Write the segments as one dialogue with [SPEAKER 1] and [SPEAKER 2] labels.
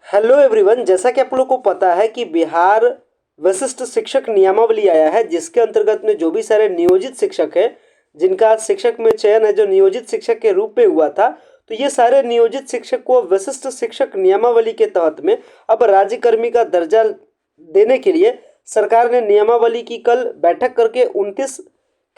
[SPEAKER 1] Hello everyone, जैसा कि आप लोगों को पता है कि बिहार विशिष्ट शिक्षक नियमावली आया है, जिसके अंतर्गत में जो भी सारे नियोजित शिक्षक हैं, जिनका शिक्षक में चयन है जो नियोजित शिक्षक के रूप में हुआ था, तो ये सारे नियोजित शिक्षक को विशिष्ट शिक्षक नियमावली के तहत में अब राज्यकर्मी का दर्जा देने के लिए सरकार ने नियमावली की कल बैठक करके 29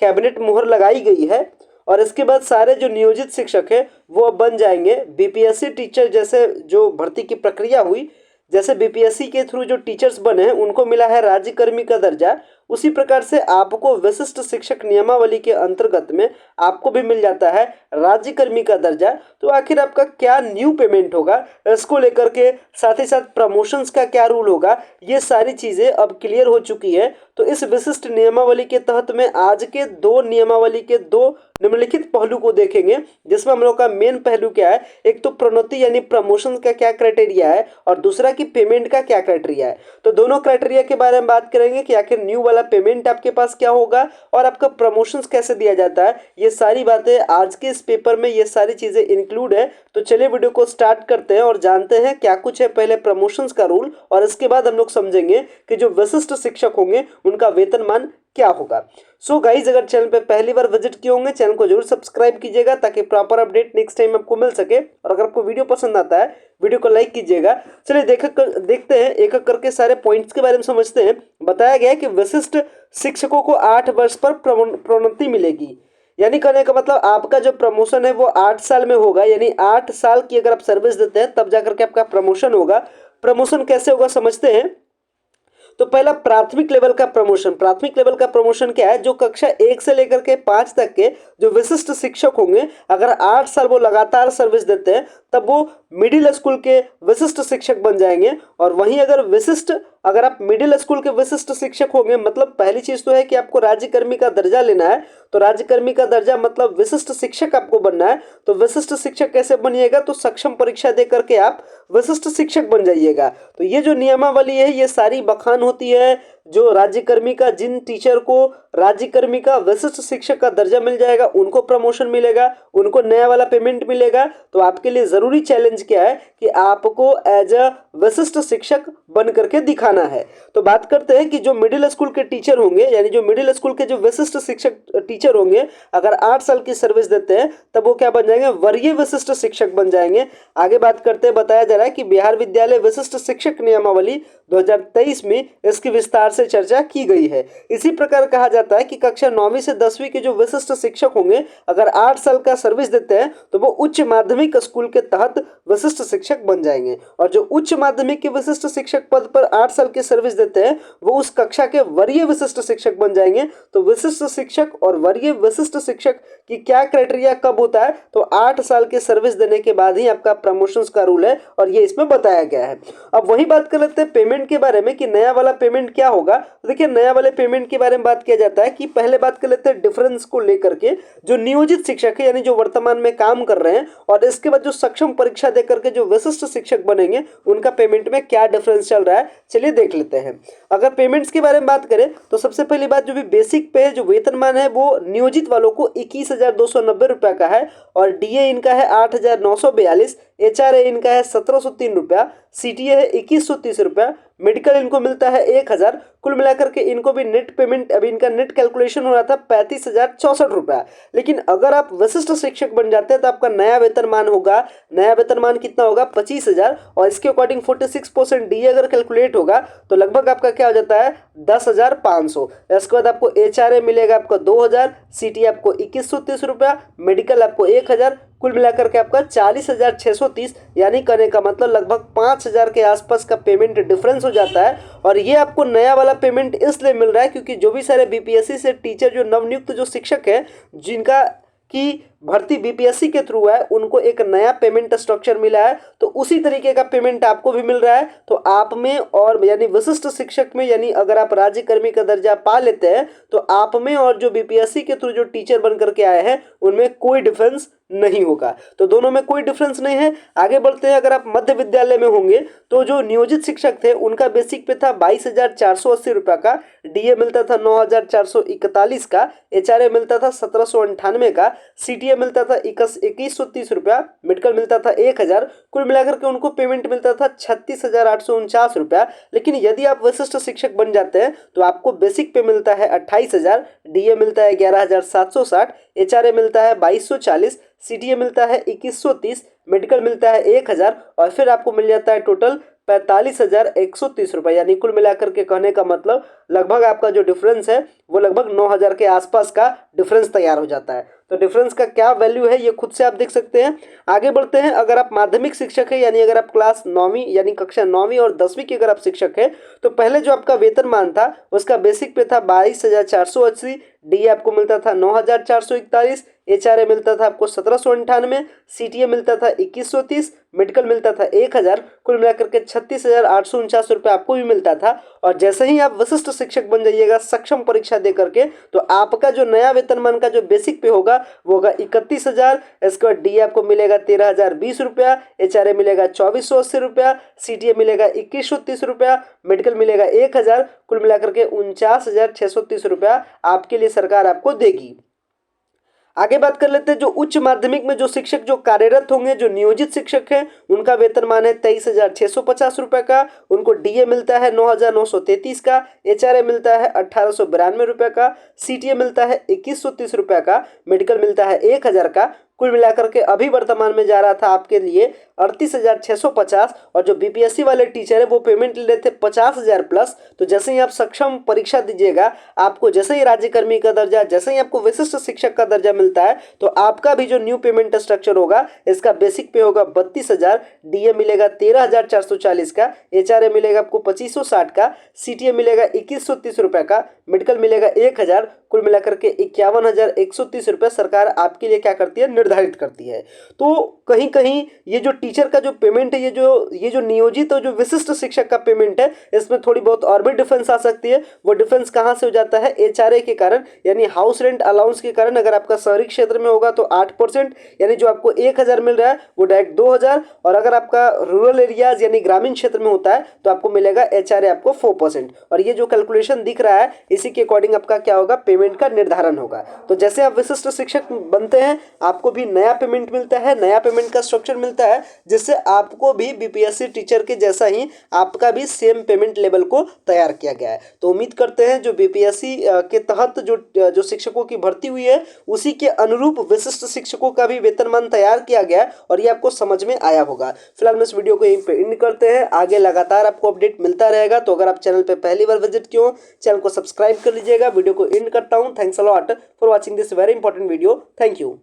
[SPEAKER 1] कैबिनेट मुहर लगाई गई है। और इसके बाद सारे जो नियोजित शिक्षक है वो अब बन जाएंगे बीपीएससी टीचर। जैसे जो भर्ती की प्रक्रिया हुई, जैसे बीपीएससी के थ्रू जो टीचर्स बने हैं उनको मिला है राज्यकर्मी का दर्जा, उसी प्रकार से आपको विशिष्ट शिक्षक नियमावली के अंतर्गत में आपको भी मिल जाता है राज्यकर्मी का दर्जा। तो आखिर आपका क्या न्यू पेमेंट होगा, इसको लेकर के साथ ही साथ प्रमोशंस का क्या रूल होगा, ये सारी चीज़ें अब क्लियर हो चुकी है। तो इस विशिष्ट नियमावली के तहत में आज के दो नियमावली के दो निम्नलिखित पहलू को देखेंगे, जिसमें हम लोग का मेन पहलू क्या है, एक तो प्रोन्नति यानी प्रमोशन का क्या क्राइटेरिया है और दूसरा कि पेमेंट का क्या क्राइटेरिया है। तो दोनों क्राइटेरिया के बारे में बात करेंगे कि आखिर न्यू वाला पेमेंट आपके पास क्या होगा और आपका प्रमोशंस कैसे दिया जाता है। ये सारी बातें आज के इस पेपर में ये सारी चीज़ें इंक्लूड है। तो चलिए वीडियो को स्टार्ट करते हैं और जानते हैं क्या कुछ है पहले प्रमोशंस का रूल, और इसके बाद हम लोग समझेंगे कि जो विशिष्ट शिक्षक होंगे उनका वेतनमान क्या होगा। सो गाइज, अगर चैनल पे पहली बार विजिट किए होंगे चैनल को जरूर सब्सक्राइब कीजिएगा ताकि प्रॉपर अपडेट नेक्स्ट टाइम आपको मिल सके। और अगर आपको वीडियो पसंद आता है वीडियो को लाइक कीजिएगा। चलिए देखते हैं एक एक करके सारे पॉइंट्स के बारे में समझते हैं। बताया गया है कि विशिष्ट शिक्षकों को 8 वर्ष पर प्रोन्नति मिलेगी, यानी कहने का मतलब आपका जो प्रमोशन है वो 8 साल में होगा, यानी 8 साल की अगर आप सर्विस देते हैं तब जाकर के आपका प्रमोशन होगा। प्रमोशन कैसे होगा समझते हैं। तो पहला प्राथमिक लेवल का प्रमोशन। प्राथमिक लेवल का प्रमोशन क्या है, जो कक्षा 1 से लेकर के 5 तक के जो विशिष्ट शिक्षक होंगे, अगर 8 साल वो लगातार सर्विस देते हैं तब वो मिडिल स्कूल के विशिष्ट शिक्षक बन जाएंगे। और वहीं अगर आप मिडिल स्कूल के विशिष्ट शिक्षक होंगे, मतलब पहली चीज तो है कि आपको राज्यकर्मी का दर्जा लेना है। तो राज्यकर्मी का दर्जा मतलब विशिष्ट शिक्षक आपको बनना है। तो विशिष्ट शिक्षक कैसे बनिएगा, तो सक्षम परीक्षा दे करके आप विशिष्ट शिक्षक बन जाइएगा। तो ये जो नियमावली है ये सारी बखान होती है जो राज्यकर्मी का, जिन टीचर को राज्यकर्मी का विशिष्ट शिक्षक का दर्जा मिल जाएगा उनको प्रमोशन मिलेगा, उनको नया वाला पेमेंट मिलेगा। तो आपके लिए जरूरी चैलेंज क्या है कि आपको एज अ विशिष्ट शिक्षक बन करके दिखाना है। तो बात करते हैं कि जो मिडिल स्कूल के टीचर होंगे, यानी जो मिडिल स्कूल के जो विशिष्ट शिक्षक टीचर होंगे, अगर 8 साल की सर्विस देते हैं तब वो क्या बन जाएंगे, वरीय विशिष्ट शिक्षक बन जाएंगे। आगे बात करते हैं, बताया जा रहा है कि बिहार विद्यालय विशिष्ट शिक्षक नियमावली 2023 में इसकी विस्तार से चर्चा की गई है। इसी प्रकार कहा जाता है कि कक्षा 9वीं से 10वीं के जो विशिष्ट शिक्षक होंगे, अगर 8 साल का सर्विस देते हैं तो वो उच्च माध्यमिक स्कूल के तहत विशिष्ट शिक्षक बन जाएंगे। और जो उच्च माध्यमिक के विशिष्ट शिक्षक पद पर 8 साल की सर्विस देते हैं वो उस कक्षा के वरीय विशिष्ट शिक्षक बन जाएंगे। तो विशिष्ट शिक्षक और वरीय विशिष्ट शिक्षक की क्या क्राइटेरिया कब होता है, तो 8 साल की सर्विस देने के बाद ही आपका प्रमोशंस का रूल है और ये इसमें बताया गया है। अब वही बात कर लेते हैं पेमेंट के बारे में कि नया वाला पेमेंट क्या होगा। तो देखिए, नया वाले पेमेंट के बारे में बात किया जाता है कि पहले बात कर लेते हैं डिफरेंस को लेकर के। जो नियोजित शिक्षक है यानी जो वर्तमान में काम कर रहे हैं, और इसके बाद जो सक्षम परीक्षा दे करके जो विशिष्ट शिक्षक बनेंगे उनका पेमेंट में क्या डिफरेंस चल रहा है, चलिए देख लेते हैं। अगर पेमेंट्स के बारे में बात करें तो सबसे पहली बात, जो भी बेसिक पे जो वेतनमान है वो नियोजित वालों को 21,290 रुपया का है, और डीए इनका है 8,942, एचआरए इनका है 1,703 रुपया, सीटीए है 2,130 रुपया, मेडिकल इनको मिलता है 1,000। कुल मिलाकर के इनको भी नेट पेमेंट, अभी इनका नेट कैलकुलेशन हो रहा था 35,064 रुपया। लेकिन अगर आप विशिष्ट शिक्षक बन जाते हैं तो आपका नया वेतनमान होगा, नया वेतनमान कितना होगा, 25,000, और इसके अकॉर्डिंग 46% डीए अगर कैलकुलेट होगा तो लगभग आपका क्या हो जाता है, 10,500। इसके बाद आपको एचआरए मिलेगा आपको 2,000, सीटी आपको 2,130 रुपया, मेडिकल आपको 1,000। कुल मिलाकर के आपका 40,630, यानी करने का मतलब लगभग 5,000 के आसपास का पेमेंट डिफरेंस हो जाता है। और ये आपको नया वाला पेमेंट इसलिए मिल रहा है क्योंकि जो भी सारे बीपीएससी से टीचर जो नवनियुक्त जो शिक्षक है जिनका की भर्ती बीपीएससी के थ्रू है, उनको एक नया पेमेंट स्ट्रक्चर मिला है। तो उसी तरीके का पेमेंट आपको भी मिल रहा है। तो आप में और यानी विशिष्ट शिक्षक में, यानी अगर आप राज्यकर्मी का दर्जा पा लेते हैं तो आप में और जो बीपीएससी के थ्रू जो टीचर बन करके आए हैं उनमें कोई डिफरेंस नहीं होगा। तो दोनों में कोई डिफरेंस नहीं है। आगे बढ़ते हैं, अगर आप मध्य विद्यालय में होंगे तो जो नियोजित शिक्षक थे उनका बेसिक पे था 22,480 रुपया का, डीए मिलता था 9,441 का, एचआरए मिलता था 1,798 का, सीटीए डीए मिलता था 2130 रुपया, मेडिकल मिलता था 1000, कुल मिलाकर के उनको पेमेंट मिलता था 36,849 रुपया। लेकिन यदि आप विशिष्ट शिक्षक बन जाते हैं तो आपको बेसिक पे मिलता है 28,000, डीए मिलता है 11,760, एचआरए मिलता है 2240, सीटीए मिलता है 2130, मेडिकल मिलता है 1000 और फिर आपको मिल जाता है टोटल 45,130 रुपये। यानी कुल मिलाकर के कहने का मतलब लगभग आपका जो डिफरेंस है वो लगभग 9,000 के आसपास का डिफरेंस तैयार हो जाता है। तो डिफरेंस का क्या वैल्यू है ये खुद से आप देख सकते हैं। आगे बढ़ते हैं। अगर आप माध्यमिक शिक्षक है यानी अगर आप क्लास 9वीं यानी कक्षा 9वीं और 10वीं के अगर आप शिक्षक है तो पहले जो आपका वेतनमान था उसका बेसिक पे था 22,480, डी आपको मिलता था 9,441, एचआरए मिलता था आपको 1798, सीटीए मिलता था 2130, मेडिकल मिलता था 1000, कुल मिलाकर के 36,849 रुपये आपको भी मिलता था। और जैसे ही आप विशिष्ट शिक्षक बन जाइएगा सक्षम परीक्षा दे करके तो आपका जो नया वेतनमान का जो बेसिक पे होगा वो होगा 31,000। इसके बाद डी आपको मिलेगा 13,020 रुपया, एचआरए मिलेगा 2,480 रुपया, सीटीए मिलेगा 2,130 रुपया, मेडिकल मिलेगा 1000, कुल मिलाकर के 49,630 रुपया आपके लिए सरकार आपको देगी। आगे बात कर लेते हैं जो उच्च माध्यमिक में जो शिक्षक जो कार्यरत होंगे, जो नियोजित शिक्षक हैं, उनका वेतनमान है 23,650 रुपये का, उनको डीए मिलता है 9,933 का, एचआरए मिलता है 1,892 रुपये का, सीटीए मिलता है 2,130 रुपये का, मेडिकल मिलता है 1000 का। कुल मिलाकर के अभी वर्तमान में जा रहा था आपके लिए 38,650 और जो बीपीएससी वाले टीचर है वो पेमेंट ले लेते 50,000 प्लस। तो जैसे ही आप सक्षम परीक्षा दीजिएगा आपको जैसे ही राज्यकर्मी का दर्जा, जैसे ही आपको विशिष्ट शिक्षक का दर्जा मिलता है तो आपका भी जो न्यू पेमेंट स्ट्रक्चर होगा इसका बेसिक पे होगा 32,000, डीए मिलेगा 13,440 का, एचआरए मिलेगा आपको 2,560 का, सीटीए मिलेगा 2,130 रुपये का, मेडिकल मिलेगा 1000, कुल मिलाकर के 51,130 रुपये सरकार आपके लिए क्या करती है, निर्धारित करती है। तो कहीं कहीं ये जो टीचर का जो पेमेंट है, ये जो नियोजित और जो विशिष्ट शिक्षक का पेमेंट है इसमें थोड़ी बहुत और भी डिफरेंस आ सकती है। वो डिफरेंस कहाँ से हो जाता है, एचआरए के कारण, यानी हाउस रेंट अलाउंस के कारण। अगर आपका शहरी क्षेत्र में होगा तो 8%, यानी जो आपको 1,000 मिल रहा है वो डायरेक्ट 2,000, और अगर आपका रूरल एरियाज यानी ग्रामीण क्षेत्र में होता है तो आपको मिलेगा एचआरए आपको 4%। और ये जो कैलकुलेशन दिख रहा है इसी के अकॉर्डिंग आपका क्या होगा, पेमेंट का निर्धारण होगा। तो जैसे आप विशिष्ट शिक्षक बनते हैं आपको भी नया पेमेंट मिलता है, नया पेमेंट का स्ट्रक्चर मिलता है, जिससे आपको भी बीपीएससी टीचर के जैसा ही आपका भी सेम पेमेंट लेवल को तैयार किया गया है। तो उम्मीद करते हैं जो बीपीएससी के तहत जो शिक्षकों की भर्ती हुई है उसी के अनुरूप विशिष्ट शिक्षकों का भी वेतनमान तैयार किया गया है और ये आपको समझ में आया होगा। फिलहाल मैं इस वीडियो को यहीं पे एंड करते हैं, आगे लगातार आपको अपडेट मिलता रहेगा। तो अगर आप चैनल पे पहली बार विजिट किए हो चैनल को सब्सक्राइब कर लीजिएगा। वीडियो को एंड करता हूँ। Thanks a lot for watching this very important video. Thank you.